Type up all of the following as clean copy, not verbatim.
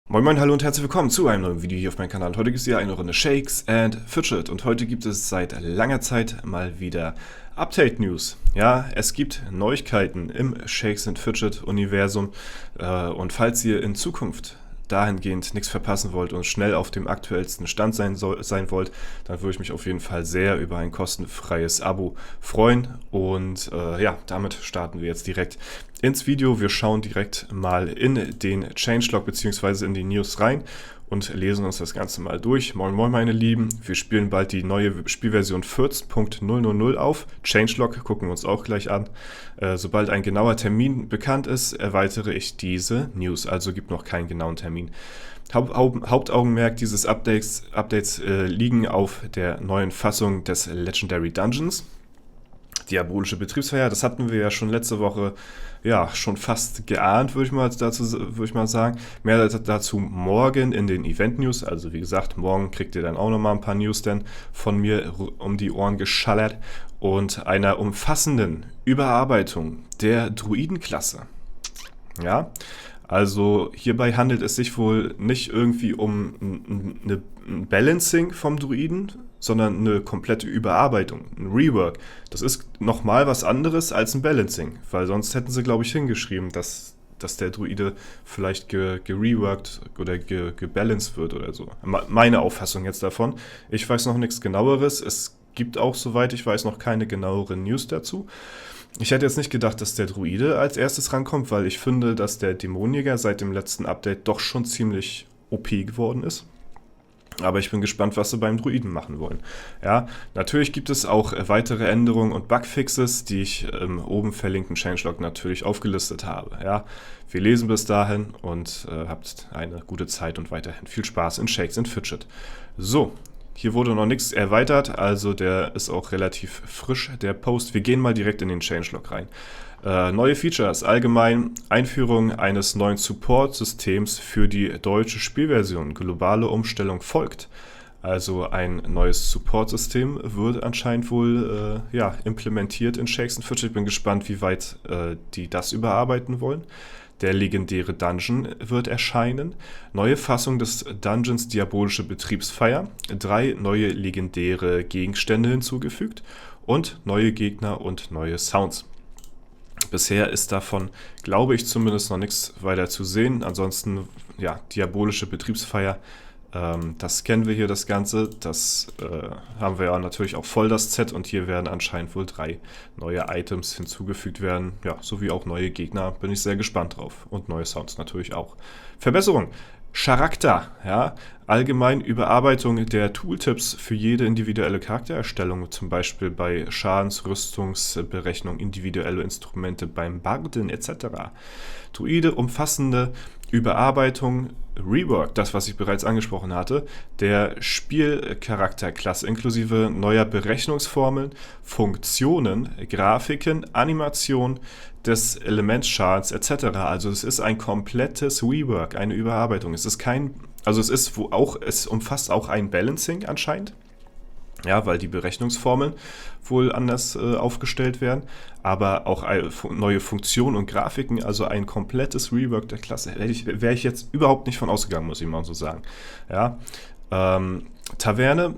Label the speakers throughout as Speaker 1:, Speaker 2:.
Speaker 1: Moin Moin, hallo und herzlich willkommen zu einem neuen Video hier auf meinem Kanal. Heute gibt es hier eine Runde Shakes and Fidget und heute gibt es seit langer Zeit mal wieder Update-News. Ja, es gibt Neuigkeiten im Shakes and Fidget Universum und falls ihr in Zukunft dahingehend nichts verpassen wollt und schnell auf dem aktuellsten Stand sein wollt, dann würde ich mich auf jeden Fall sehr über ein kostenfreies Abo freuen. Und ja, damit starten wir jetzt direkt ins Video. Wir schauen direkt mal in den Changelog bzw. in die News rein und lesen uns das Ganze mal durch. Moin Moin meine Lieben, wir spielen bald die neue Spielversion 14.000 auf. Changelog gucken wir uns auch gleich an. Sobald ein genauer Termin bekannt ist, erweitere ich diese News, also gibt noch keinen genauen Termin. Hauptaugenmerk dieses Updates liegen auf der neuen Fassung des Legendary Dungeons. Diabolische Betriebsfeier, das hatten wir ja schon letzte Woche schon fast geahnt, würde ich mal sagen. Mehr dazu morgen in den Event-News. Also wie gesagt, morgen kriegt ihr dann auch nochmal ein paar News dann von mir um die Ohren geschallert. Und einer umfassenden Überarbeitung der Druidenklasse. Ja, also hierbei handelt es sich wohl nicht irgendwie um ein Balancing vom Druiden, sondern eine komplette Überarbeitung, ein Rework. Das ist nochmal was anderes als ein Balancing, weil sonst hätten sie, glaube ich, hingeschrieben, dass der Druide vielleicht gereworked oder gebalanced wird oder so. Meine Auffassung jetzt davon. Ich weiß noch nichts Genaueres. Es gibt auch, soweit ich weiß, noch keine genaueren News dazu. Ich hätte jetzt nicht gedacht, dass der Druide als erstes rankommt, weil ich finde, dass der Dämonenjäger seit dem letzten Update doch schon ziemlich OP geworden ist. Aber ich bin gespannt, was sie beim Druiden machen wollen. Ja, natürlich gibt es auch weitere Änderungen und Bugfixes, die ich im oben verlinkten Changelog natürlich aufgelistet habe. Ja, wir lesen bis dahin und habt eine gute Zeit und weiterhin viel Spaß in Shakes and Fidget. So, hier wurde noch nichts erweitert, also der ist auch relativ frisch, der Post. Wir gehen mal direkt in den Changelog rein. Neue Features, allgemein Einführung eines neuen Support-Systems für die deutsche Spielversion. Globale Umstellung folgt. Also ein neues Support-System wird anscheinend wohl implementiert in Shakes and Fidget. Ich bin gespannt, wie weit die das überarbeiten wollen. Der legendäre Dungeon wird erscheinen. Neue Fassung des Dungeons Diabolische Betriebsfeier. 3 neue legendäre Gegenstände hinzugefügt. Und neue Gegner und neue Sounds. Bisher ist davon, glaube ich, zumindest noch nichts weiter zu sehen. Ansonsten, ja, Diabolische Betriebsfeier, das kennen wir hier, das Ganze. Das haben wir ja natürlich auch voll, das Set. Und hier werden anscheinend wohl 3 neue Items hinzugefügt werden. Ja, sowie auch neue Gegner. Bin ich sehr gespannt drauf. Und neue Sounds natürlich auch. Verbesserung. Charakter, ja, allgemein Überarbeitung der Tooltips für jede individuelle Charaktererstellung, zum Beispiel bei Schadensrüstungsberechnung, individuelle Instrumente beim Barden etc. Druide, umfassende Überarbeitung, Rework, das was ich bereits angesprochen hatte, der Spielcharakterklasse inklusive neuer Berechnungsformeln, Funktionen, Grafiken, Animation des Elementschadens etc. Also es ist ein komplettes Rework, eine Überarbeitung. Es umfasst auch ein Balancing anscheinend. Ja, weil die Berechnungsformeln wohl anders aufgestellt werden, aber auch neue Funktionen und Grafiken, also ein komplettes Rework der Klasse. Wäre ich jetzt überhaupt nicht von ausgegangen, muss ich mal so sagen. Ja, Taverne,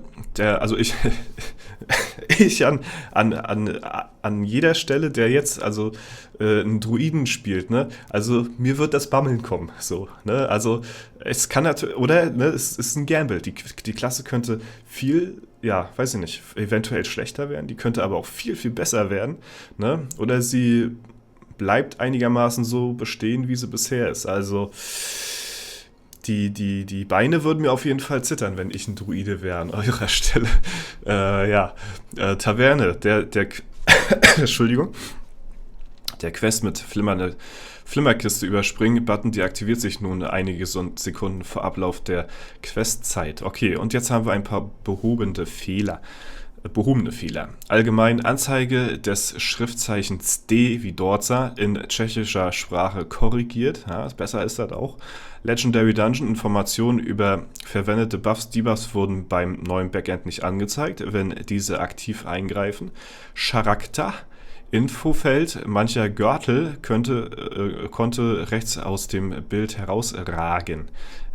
Speaker 1: ich an jeder Stelle, der jetzt einen Druiden spielt, ne, also mir wird das Bammeln kommen, so, ne, also es kann natürlich, oder, ne, es ist ein Gamble, die Klasse könnte viel, ja, weiß ich nicht, eventuell schlechter werden, die könnte aber auch viel, viel besser werden, ne, oder sie bleibt einigermaßen so bestehen, wie sie bisher ist, also die Beine würden mir auf jeden Fall zittern, wenn ich ein Druide wäre an eurer Stelle. Taverne, Entschuldigung. Der Quest mit Flimmerkiste überspringen Button deaktiviert sich nun einige Sekunden vor Ablauf der Questzeit. Okay, und jetzt haben wir ein paar behobene Fehler. Behobene Fehler. Allgemein Anzeige des Schriftzeichens D wie Dorza in tschechischer Sprache korrigiert. Ja, besser ist das auch. Legendary Dungeon Informationen über verwendete Buffs, Debuffs wurden beim neuen Backend nicht angezeigt, wenn diese aktiv eingreifen. Charakter. Infofeld, mancher Gürtel konnte rechts aus dem Bild herausragen.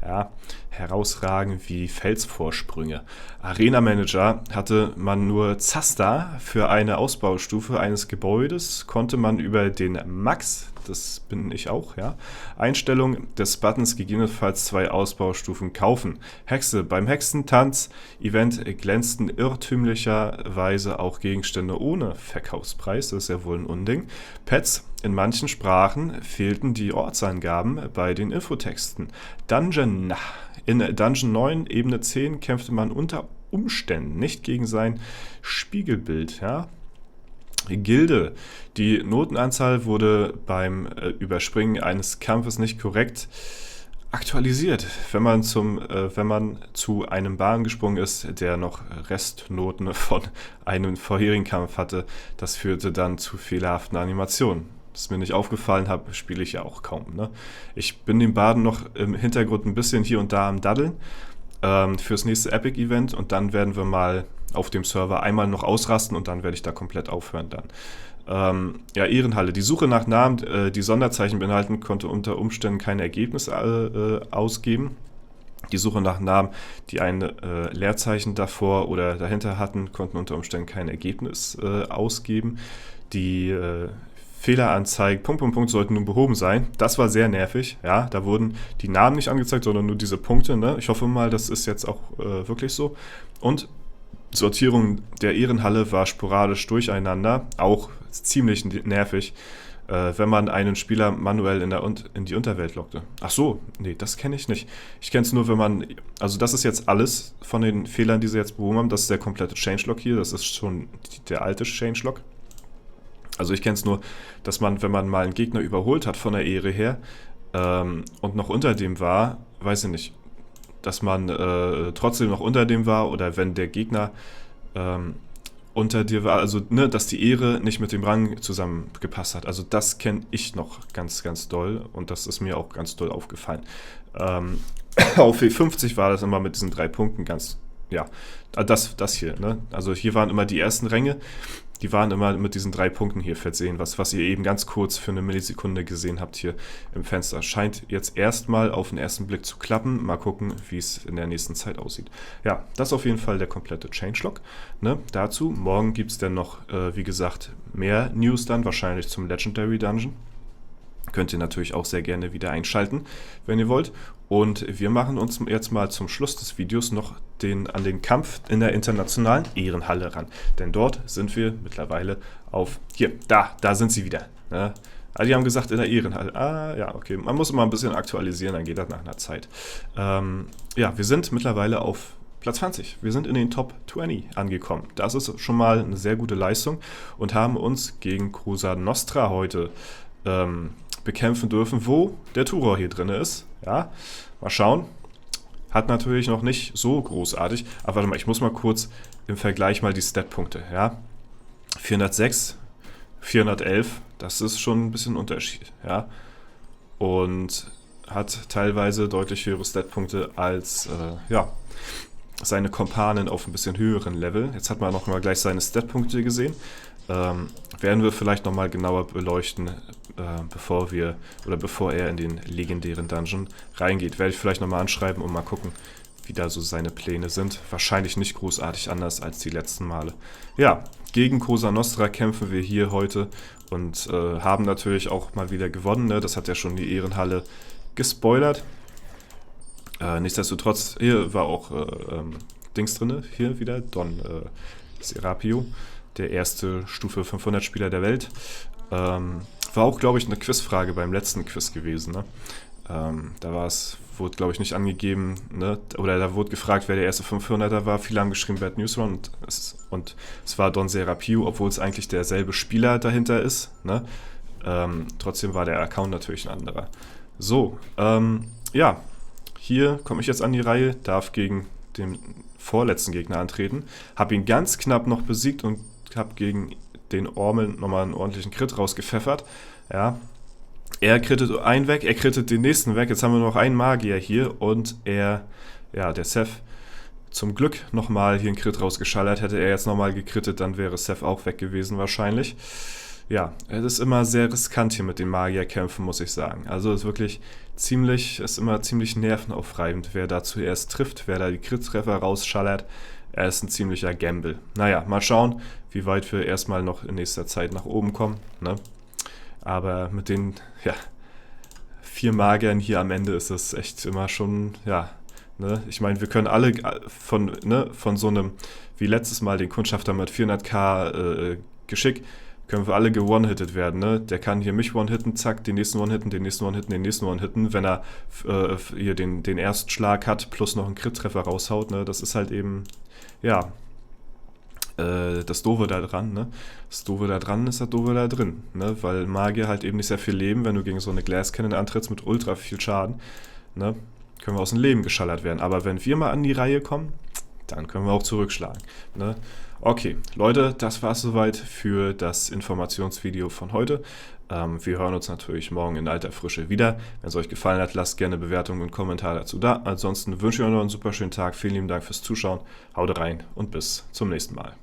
Speaker 1: Ja, herausragen wie Felsvorsprünge. Arena Manager hatte man nur Zaster für eine Ausbaustufe eines Gebäudes, konnte man über den Max, das bin ich auch, ja, Einstellung des Buttons gegebenenfalls 2 Ausbaustufen kaufen. Hexe, beim Hexentanz-Event glänzten irrtümlicherweise auch Gegenstände ohne Verkaufspreis, das ist ja wohl ein Unding. Pets, in manchen Sprachen fehlten die Ortsangaben bei den Infotexten. Dungeon. In Dungeon 9, Ebene 10, kämpfte man unter Umständen nicht gegen sein Spiegelbild. Ja? Gilde. Die Notenanzahl wurde beim Überspringen eines Kampfes nicht korrekt aktualisiert. Wenn man zu einem Bahn gesprungen ist, der noch Restnoten von einem vorherigen Kampf hatte, das führte dann zu fehlerhaften Animationen. Das mir nicht aufgefallen habe, spiele ich ja auch kaum. Ne? Ich bin den Baden noch im Hintergrund ein bisschen hier und da am Daddeln fürs nächste Epic-Event und dann werden wir mal auf dem Server einmal noch ausrasten und dann werde ich da komplett aufhören dann. Ja, Ehrenhalle. Die Suche nach Namen, die Sonderzeichen beinhalten, konnte unter Umständen kein Ergebnis ausgeben. Die Suche nach Namen, die ein Leerzeichen davor oder dahinter hatten, konnten unter Umständen kein Ergebnis ausgeben. Die Fehleranzeigen, sollten nun behoben sein. Das war sehr nervig. Ja, da wurden die Namen nicht angezeigt, sondern nur diese Punkte. Ne? Ich hoffe mal, das ist jetzt auch wirklich so. Und Sortierung der Ehrenhalle war sporadisch durcheinander, auch ziemlich nervig, wenn man einen Spieler manuell in die Unterwelt lockte. Ach so, nee, das kenne ich nicht. Ich kenne es nur, wenn man, also das ist jetzt alles von den Fehlern, die sie jetzt behoben haben. Das ist der komplette Changelog hier, das ist schon der alte Changelog. Also ich kenne es nur, dass man, wenn man mal einen Gegner überholt hat von der Ehre her und noch unter dem war, weiß ich nicht, dass man trotzdem noch unter dem war oder wenn der Gegner unter dir war, also ne, dass die Ehre nicht mit dem Rang zusammengepasst hat. Also das kenne ich noch ganz, ganz doll und das ist mir auch ganz doll aufgefallen. Auf W50 war das immer mit diesen 3 Punkten ganz, ja, das hier, ne? Also hier waren immer die ersten Ränge, die waren immer mit diesen 3 Punkten hier versehen, was ihr eben ganz kurz für eine Millisekunde gesehen habt hier im Fenster. Scheint jetzt erstmal auf den ersten Blick zu klappen. Mal gucken, wie es in der nächsten Zeit aussieht. Ja, das ist auf jeden Fall der komplette Changelog. Ne? Dazu, morgen gibt es dann noch, wie gesagt, mehr News dann, wahrscheinlich zum Legendary Dungeon. Könnt ihr natürlich auch sehr gerne wieder einschalten, wenn ihr wollt. Und wir machen uns jetzt mal zum Schluss des Videos noch an den Kampf in der internationalen Ehrenhalle ran. Denn dort sind wir mittlerweile da sind sie wieder. Ne? Also die haben gesagt in der Ehrenhalle. Ah, ja, okay. Man muss immer ein bisschen aktualisieren, dann geht das nach einer Zeit. Ja, wir sind mittlerweile auf Platz 20. Wir sind in den Top 20 angekommen. Das ist schon mal eine sehr gute Leistung und haben uns gegen Cosa Nostra heute bekämpfen dürfen, wo der Turor hier drin ist. Ja, mal schauen. Hat natürlich noch nicht so großartig. Aber warte mal, ich muss mal kurz im Vergleich mal die Statpunkte. Ja, 406, 411, das ist schon ein bisschen Unterschied. Ja, und hat teilweise deutlich höhere Statpunkte als seine Kumpanen auf ein bisschen höheren Level. Jetzt hat man noch mal gleich seine Statpunkte gesehen. Werden wir vielleicht noch mal genauer beleuchten, bevor er in den legendären Dungeon reingeht. Werde ich vielleicht noch mal anschreiben und mal gucken, wie da so seine Pläne sind. Wahrscheinlich nicht großartig anders als die letzten Male. Ja, gegen Cosa Nostra kämpfen wir hier heute und haben natürlich auch mal wieder gewonnen. Ne? Das hat ja schon die Ehrenhalle gespoilert. Nichtsdestotrotz, hier war auch Dings drin, hier wieder, Don Serapio, der erste Stufe 500 Spieler der Welt. War auch, glaube ich, eine Quizfrage beim letzten Quiz gewesen. Ne? Wurde, glaube ich, nicht angegeben, ne? Oder da wurde gefragt, wer der erste 500er war. Viele haben geschrieben Bad News Run und es war Don Serapio, obwohl es eigentlich derselbe Spieler dahinter ist. Ne? Trotzdem war der Account natürlich ein anderer. So, ja, hier komme ich jetzt an die Reihe, darf gegen den vorletzten Gegner antreten. Habe ihn ganz knapp noch besiegt und habe gegen den Ormel nochmal einen ordentlichen Crit rausgepfeffert. Ja. Er crittet einen weg, er crittet den nächsten weg. Jetzt haben wir noch einen Magier hier und der Seth, zum Glück nochmal hier einen Crit rausgeschallert. Hätte er jetzt nochmal gekrittet, dann wäre Seth auch weg gewesen wahrscheinlich. Ja, es ist immer sehr riskant hier mit den Magierkämpfen, muss ich sagen. Also ist immer ziemlich nervenaufreibend, wer da zuerst trifft, wer da die Crit-Treffer rausschallert. Er ist ein ziemlicher Gamble. Naja, mal schauen, wie weit wir erstmal noch in nächster Zeit nach oben kommen, ne? Aber mit den 4 Magiern hier am Ende ist das echt immer schon, ne? Ich meine, wir können alle von so einem, wie letztes Mal, den Kundschafter mit 400k Geschick, können wir alle ge-one-hitted werden, ne? Der kann hier mich one-hitten, zack, den nächsten one-hitten, den nächsten one-hitten, den nächsten one-hitten, wenn er hier den ersten Schlag hat, plus noch einen Crit-Treffer raushaut, ne? Das ist halt eben, das Doofe da dran, ne? Das Doofe da dran ist das Doofe da drin, ne? Weil Magier halt eben nicht sehr viel leben, wenn du gegen so eine Glass Cannon antrittst mit ultra viel Schaden, ne? Können wir aus dem Leben geschallert werden. Aber wenn wir mal an die Reihe kommen, dann können wir auch zurückschlagen, ne? Okay, Leute, das war's soweit für das Informationsvideo von heute. Wir hören uns natürlich morgen in alter Frische wieder. Wenn es euch gefallen hat, lasst gerne Bewertungen und Kommentare dazu da. Ansonsten wünsche ich euch noch einen super schönen Tag. Vielen lieben Dank fürs Zuschauen. Haut rein und bis zum nächsten Mal.